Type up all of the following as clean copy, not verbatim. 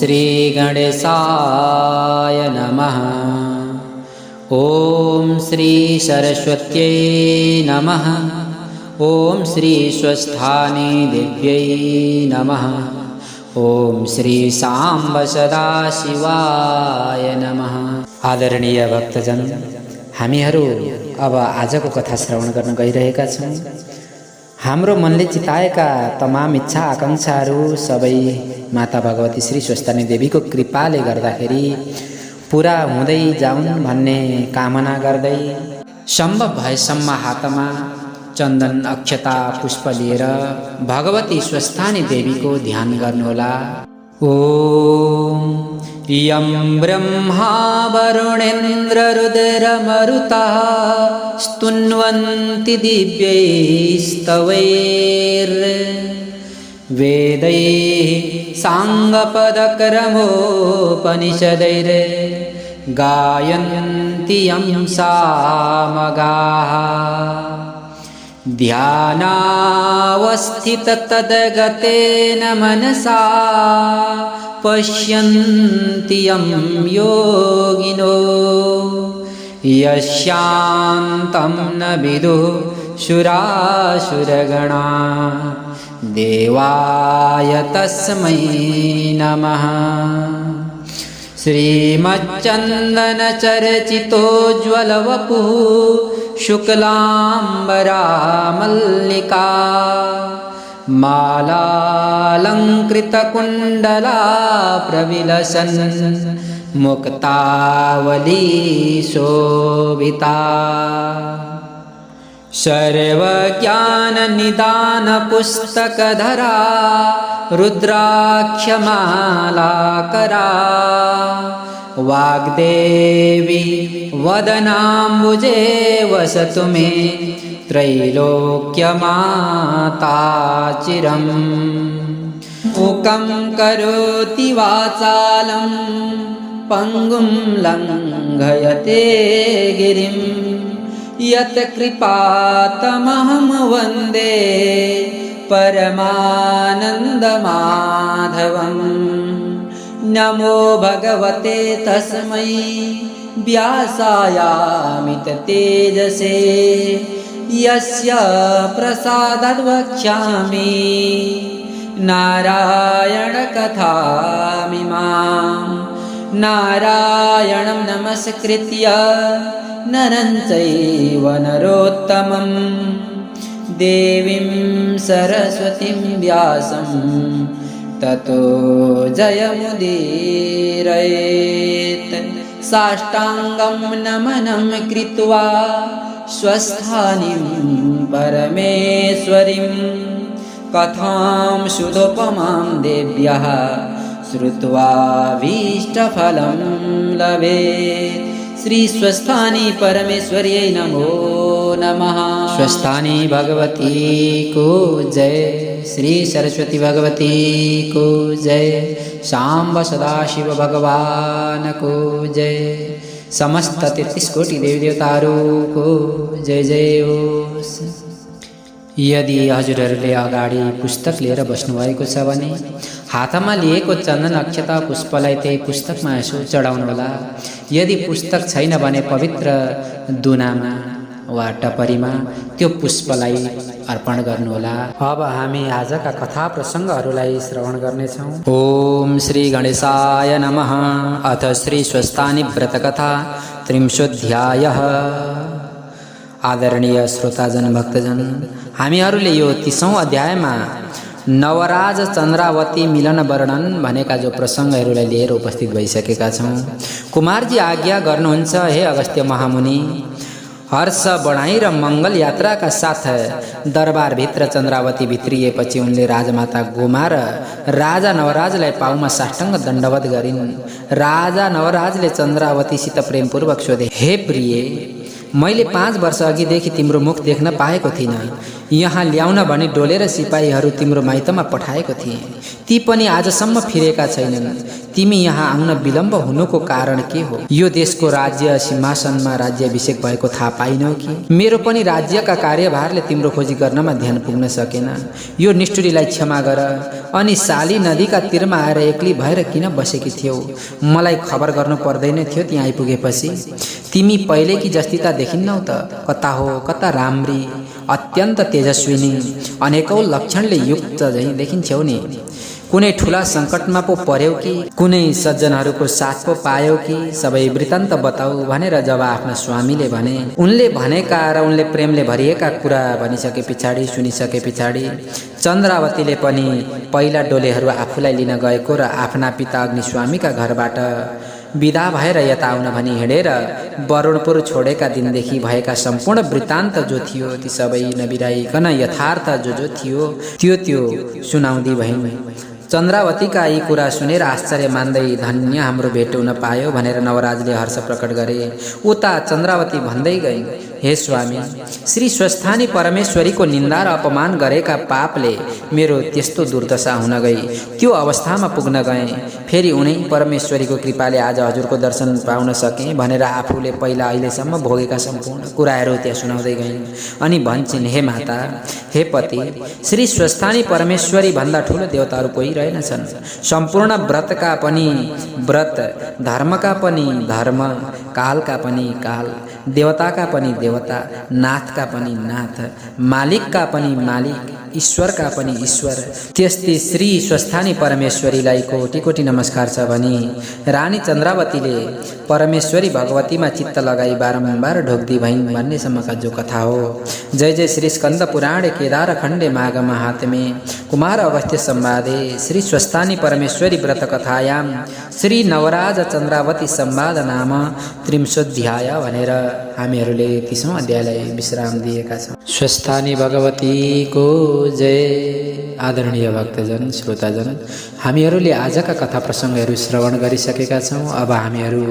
श्री गणेशाय नमः। ॐ श्री सरस्वत्यै नमः। ॐ श्री स्वस्थानी देव्यै नमः। ॐ श्री सांब सदाशिवाय नमः। आदरणीय भक्तजन, हामीहरू अब आजको कथा श्रवण गर्न गइरहेका छौँ। हाम्रो मनले चिताएका तमाम इच्छा आकांक्षाहरू सबै माता भगवती श्री स्वस्थानी देवीको कृपाले गर्दाखेरि पुरा हुँदै जाउन् भन्ने कामना गर्दै सम्भव भएसम्म हातमा चन्दन अक्षता पुष्प लिएर भगवती स्वस्थानी देवीको ध्यान गर्नुहोला। ओम यं ब्रह्मा वरुणेन्द्र रुद्रमरुतः स्तुन्वन्ति दिव्यैस्तवैर्वेदैः साङ्गपदक्रमोपनिषदैर् गायन्ति यं सामगाः। ध्यानावस्थिततद्गतेन मनसा पश्यन्ति यं योगिनो यस्यान्तं न विदुः सुरासुरगणा। देवाय तस्मै नमः। श्रीमच्चन्दनचर्चितोज्ज्वलवपुः शुक्लाम्बरा मल्लिका मालालङ्कृतकुण्डला प्रविलसन् मुक्तावली शोभिता। सर्वज्ञाननिदानपुस्तकधरा रुद्राक्षमालाकरा वाग्देवी वदनाम्बुजे वसतु मे त्रैलोक्यमाता चिरम्। मूकं करोति वाचालं पङ्गुं लङ्घयते गिरिं यत्कृपातमहं वन्दे परमानन्दमाधवम्। नमो भगवते तस्मै व्यासायामित तेजसे यस्य प्रसादाद् वक्ष्यामि नारायणकथामिमां। नारायणं नमस्कृत्य नरं चैव नरोत्तमं देवीं सरस्वतीं व्यासं ततो जयमुदीरयेत्। साष्टाङ्गं नमनं कृत्वा स्वस्थानीं परमेश्वरीं कथां सुदोपमां देव्यः श्रुत्वा भीष्टफलं लभेत्। श्री स्वस्थानी परमेश्वर्यै नमो नमः। स्वस्थानी भगवती को जय। श्री सरस्वती भगवती को जय। सांब सदाशिव भगवान को जय। समस्त 33 कोटि देवी देवताहरू को जय जय होस्। यदि हजुरहरूले अगाडि पुस्तक लिएर बस्नुभएको छ भने हातमा लिएको चन्दन अक्षता पुष्पलाई त्यही पुस्तकमा यसो चढाउनुहोला। यदि पुस्तक छैन भने पवित्र दुनामा वा टपरीमा त्यो पुष्पलाई अर्पण गर्नुहोला। अब हामी आजका कथा प्रसङ्गहरूलाई श्रवण गर्नेछौँ। ओम श्री गणेशाय नमः। अथ श्री स्वस्थानी व्रतकथा 30 आदरणीय श्रोताजन भक्तजन, हामीहरूले यो 30औं अध्यायमा नवराज चन्द्रावती मिलन वर्णन भनेका जो प्रसङ्गहरूलाई लिएर उपस्थित भइसकेका छौँ। कुमारजी आज्ञा गर्नुहुन्छ, हे अगस्त्य महामुनि, हर्ष बढाई र मङ्गल यात्राका साथ दरबारभित्र चन्द्रावती भित्रिएपछि उनले राजमाता गोमा र राजा नवराजलाई पाउमा साष्टाङ्ग दण्डवत गरिन्। राजा नवराजले चन्द्रावतीसित प्रेमपूर्वक सोधे, हे प्रिय, मैले 5 वर्ष अघिदेखि तिम्रो मुख देख्न पाएको थिइनँ। यहाँ ल्याउन भनी डोलेर सिपाहीहरू तिम्रो माइतमा पठाएको थिएँ, ती पनि आजसम्म फिरेका छैनन्। तिमी यहाँ आउन विलम्ब हुनुको कारण के हो? यो देशको राज्य सिंहासनमा राज्याभिषेक भएको थाहा पाइनौ कि? मेरो पनि राज्यका कार्यभारले तिम्रो खोजी गर्नमा ध्यान पुग्न सकेन। यो निष्ठुरीलाई क्षमा गर। अनि साली नदीका तीरमा आएर एक्लै भएर किन बसेकी थियौ? मलाई खबर गर्नु पर्दैन थियो त्यहाँ आइपुगेपछि? तिमी पहिलेकी जस्ती त देखिन्नौ त। कता हो कता राम्री, अत्यन्त तेजस्विनी, अनेकौं लक्षणले युक्त झैँ देखिन्छौ नि। कुनै ठुला सङ्कटमा पो पर्यौ कि? कुनै सज्जनहरूको साथ पो पायौ कि? सबै वृत्तान्त बताऊ भनेर जब आफ्ना स्वामीले भने, उनले भनेका र उनले प्रेमले भरिएका कुरा भनिसके पछाडि, सुनिसके पछाडि चन्द्रावतीले पनि पहिला डोलेहरू आफूलाई लिन गएको र आफ्ना पिता अग्निस्वामीका घरबाट विदा भएर यता आउन भनी हिँडेर वरुणपुर छोडेका दिनदेखि भएका सम्पूर्ण वृत्तान्त जो थियो ती सबै नबिराइकन यथार्थ जो थियो त्यो सुनाउँदी भइन्। चन्द्रावतीका यी कुरा सुनेर आश्चर्य मान्दै धन्य हाम्रो भेट हुन पायो भनेर नवराजले हर्ष प्रकट गरे। उता चन्द्रावती भन्दै गइन्, हे स्वामी, श्री स्वस्थानी परमेश्वरीको निन्दा र अपमान गरेका पापले मेरो त्यस्तो दुर्दशा हुन गई। त्यो अवस्थामा पुग्न गएँ। फेरि उनै परमेश्वरीको कृपाले आज हजुरको दर्शन पाउन सकेँ भनेर आफूले पहिला अहिलेसम्म भोगेका सम्पूर्ण कुराहरू त्यहाँ सुनाउँदै गइन्। अनि भन्छन्, हे माता, हे पति, श्री स्वस्थानी परमेश्वरी भन्दा ठुलो देवताहरू कोही रहेनछन्। सम्पूर्ण व्रतका पनि व्रत, धर्मका पनि धर्म, कालका पनि काल, देवताका पनि देवता, नाथका पनि नाथ, मालिकका पनि मालिक, ईश्वरका पनि ईश्वर, त्यस्तै श्री स्वस्थानी परमेश्वरीलाई कोटि कोटि नमस्कार छ भनी रानी चन्द्रावतीले परमेश्वरी भगवतीमा चित्त लगाई बारम्बार ढोग्दी भइन् भन्नेसम्मका जो कथा हो। जय जय श्री स्कन्द पुराणे केदार खण्डे माघ महात्मे कुमार अगस्त्य संवादे श्री स्वस्थानी परमेश्वरी व्रत कथायां श्री नवराज चन्द्रावती संवाद नाम 30 भनेर हामीहरूले 30औं अध्यायलाई विश्राम दिएका छौँ। स्वस्थानी भगवतीको जय। आदरणीय भक्तजन, श्रोताजन, हामीहरूले आजका कथा प्रसङ्गहरू श्रवण गरिसकेका छौँ। अब हामीहरू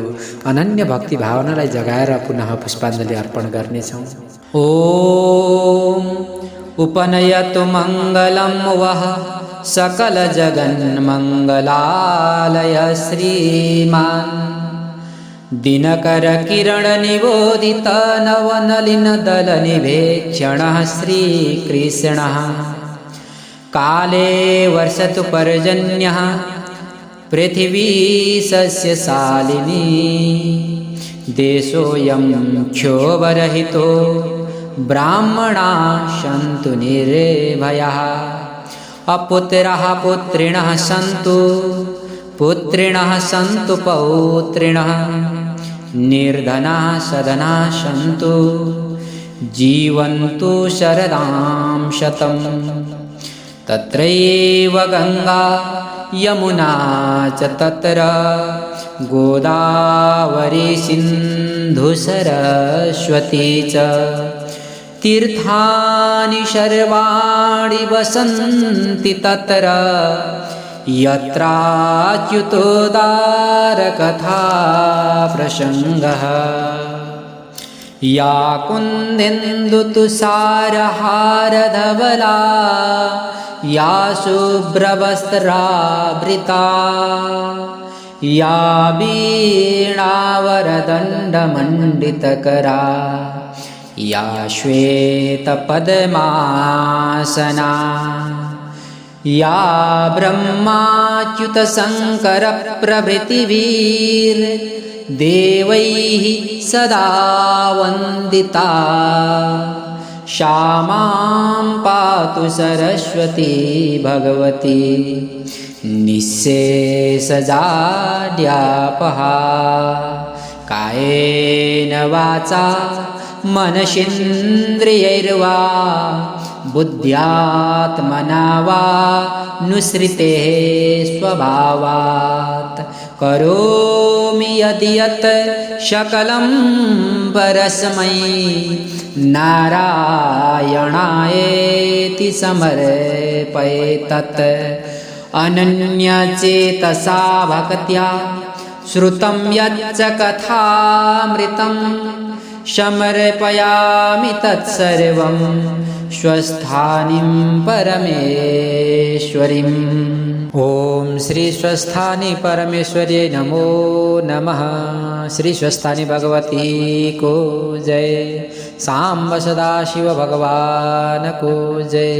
अनन्य भक्ति भावनालाई जगाएर पुनः पुष्पाञ्जली अर्पण गर्नेछौँ। ओम उपनयतु मङ्गलं वः सकल जगन् मङ्गलालय श्रीमान् दिनकर किरण निबोधित नवनलिन दल निभेक्षणः श्रीकृष्णः काले वर्षतु पर्जन्यः पृथिवी सस्यशालिनी देशोऽयं क्षोभरहितो ब्राह्मणा सन्तु निर्भयाः अपुत्राः पुत्रिणः सन्तु पुत्रिणः सन्तु पौत्रिणः निर्धनाः सधनाः सन्तु जीवन्तु शरदां शतम् तत्रैव गङ्गा यमुना च तत्र गोदावरी सिन्धु सरस्वती च तीर्थानि सर्वाणि वसन्ति तत्र यत्राच्युतोदारकथा प्रसङ्गः या कुन्देन्दुतुषारहारधवला या शुभ्रवस्त्रावृता या वीणावरदण्डमण्डितकरा या श्वेतपद्मासना या ब्रह्माच्युतशङ्करप्रभृतिभिर्देवैः सदा वन्दिता सा मां पातु सरस्वती भगवती निःशेषजाड्यापहा कायेन वाचा मनसीन्द्रियैर्वा बुद्ध्यात्मना वा नुसृतेः स्वभावात् करोमि यदि यत् सकलं परस्मै नारायणायेति समर्पयेतत् अनन्यचेतसा भक्त्या श्रुतं यच्च कथामृतं समर्पयामि तत्सर्वं स्वस्थानिं परमेश्वरीम्। ओम श्री स्वस्थानी परमेश्वरी नमो नमः। श्री स्वस्थानी भगवती को जय। सांब सदाशिव भगवान को जय।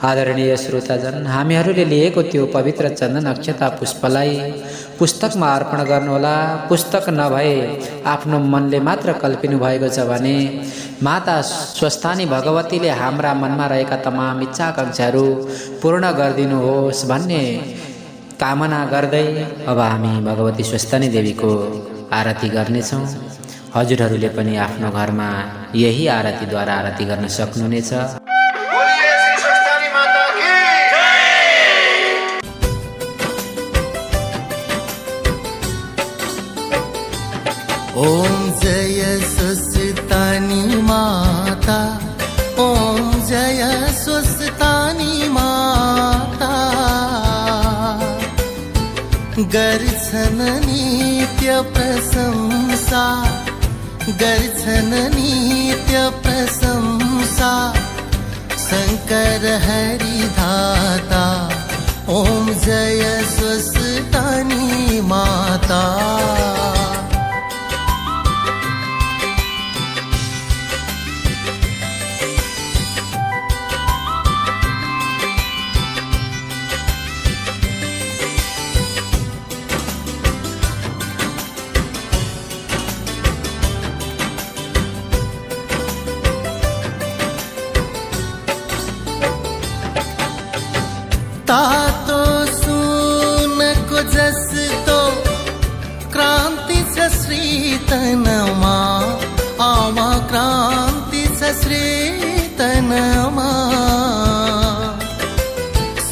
आदरणीय श्रोताजन, हामीहरूले लिएको त्यो पवित्र चन्दन अक्षता पुष्पलाई पुस्तकमा अर्पण गर्नुहोला। पुस्तक नभए आफ्नो मनले मात्र कल्पिनु भएको छ भने माता स्वस्थानी भगवतीले हाम्रा मनमा रहेका तमाम इच्छा आकांक्षाहरू पूर्ण गरिदिनुहोस् भन्ने कामना गर्दै अब हामी भगवती स्वस्थानी देवीको आरती गर्नेछौँ। हजुरहरूले पनि आफ्नो घरमा यही आरतीद्वारा आरती गर्न सक्नुहुनेछ। ओम जय स्वस्थानी माता, ओम जय स्वस्थानी माता। गर्छन् नित्य प्रशंसा, गर्छन् नित्य प्रशंसा शंकर हरि धाता। ओम जय स्वस्थानी माता। तातो सुनको जस्तो क्रान्ति छ श्री तनमा, आमा क्रान्ति छ श्री तनमा।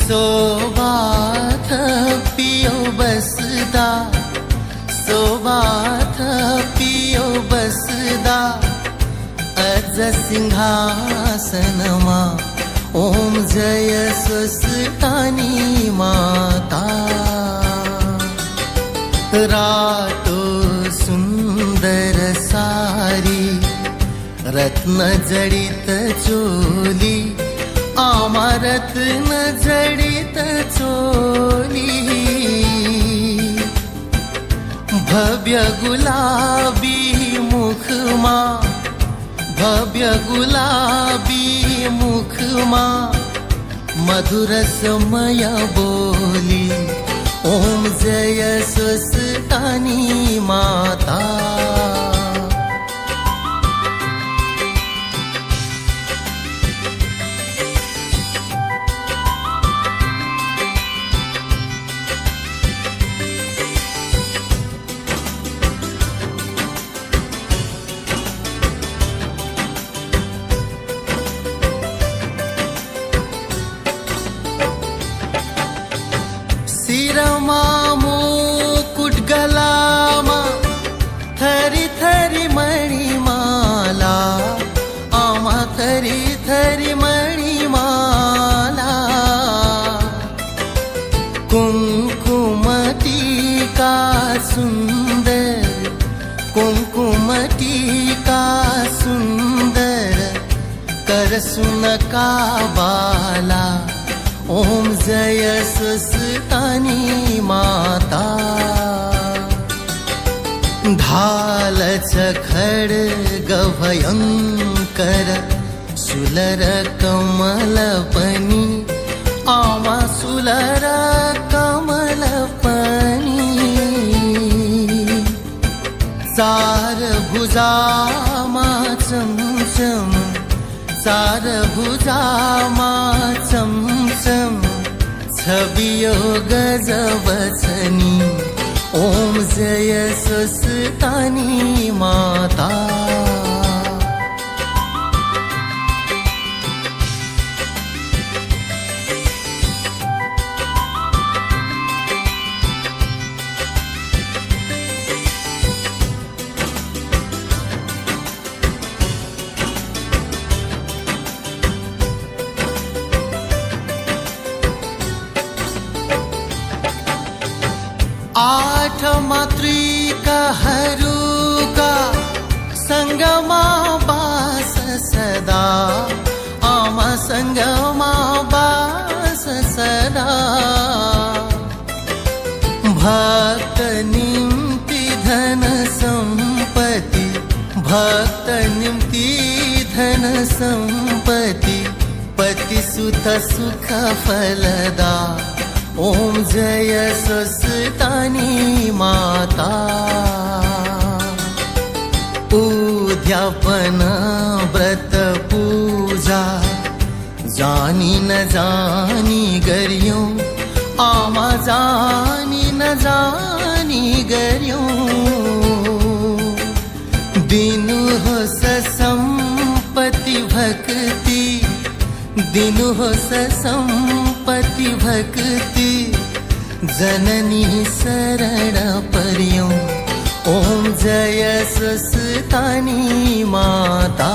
सोबाथ पियो बसदा, सोबाथ पियो बसदा अज सिंहासनमा। ओम जय स्वस्थानी माता। रातो सुंदर सारी रत्न जडित चोली, आमा रत्न जडित चोली। भव्य गुलाबी मुखमा, भव्य गुलाबी मुखमा मधुर समय बोली। ओम जय स्वस्थानी माता। शिरमा मुकुट गलामा थरी थरी मणिमाला, आमा थरी थरी मणिमाला। कुंकुम टीका सुंदर, कुंकुम टीका सुंदर कर सुनका बाला। ओम जय स्वस्थानी माता। ढाल छ खड्ग भयंकर सुलर कमलपनी, आमा सुलर कमलपनी। चार भुजामा चमचम, चार भुजामा चमचम छबियो गजबछनी। ओम जय स्वस्थानी माता। आठ मातृकाहरूका संगमा बास सदा आमा संगमा बास सदा भक्त निम्ति धन संपत्ति भक्त निम्ति धन संपत्ति पति सुत सुख फलदा ओम जय स्वस्तानी माता उद्यापन व्रत पूजा जानी न जानी गरियों आमा जानी न जानी गरियों दिनु हो संपत्ति भक्ति दिनु हो संपत्ति भक्ति जननी शरण परियों ओम जय स्वस्तानी माता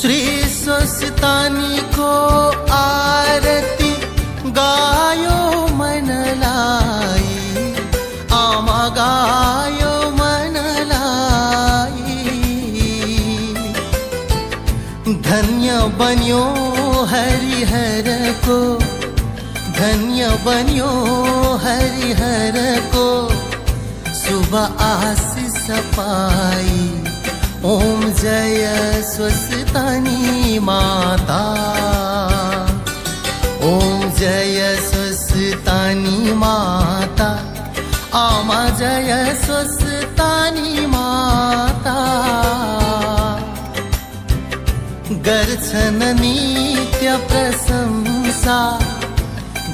श्री स्वस्तानी को आरती गायो मन लाई आमा गायो मन लाई धन्य बन्यो हरिहर को धन्य बन्यो हरिहर को सुबह आशीष पाई ओम जय स्वस्तानी माता ओम जय स्वस्तानी माता आमा जय स्वस्तानी माता गर्छन नित्य प्रशंसा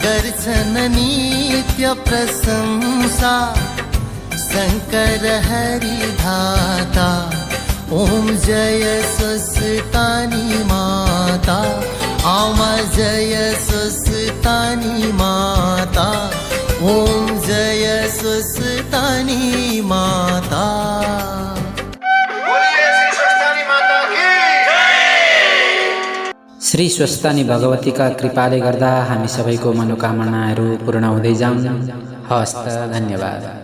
गर्छन नित्य प्रशंसा शंकर हरि धाता ओम जय स्वस्तानी माता आमा जय स्वस्तानी माता ओम जय स्वस्तानी माता श्री स्वस्तानी भगवतीका कृपाले गर्दा हामी सबैको मनोकामनाहरू पूर्ण हुँदै जाउन्। हस्त धन्यवाद।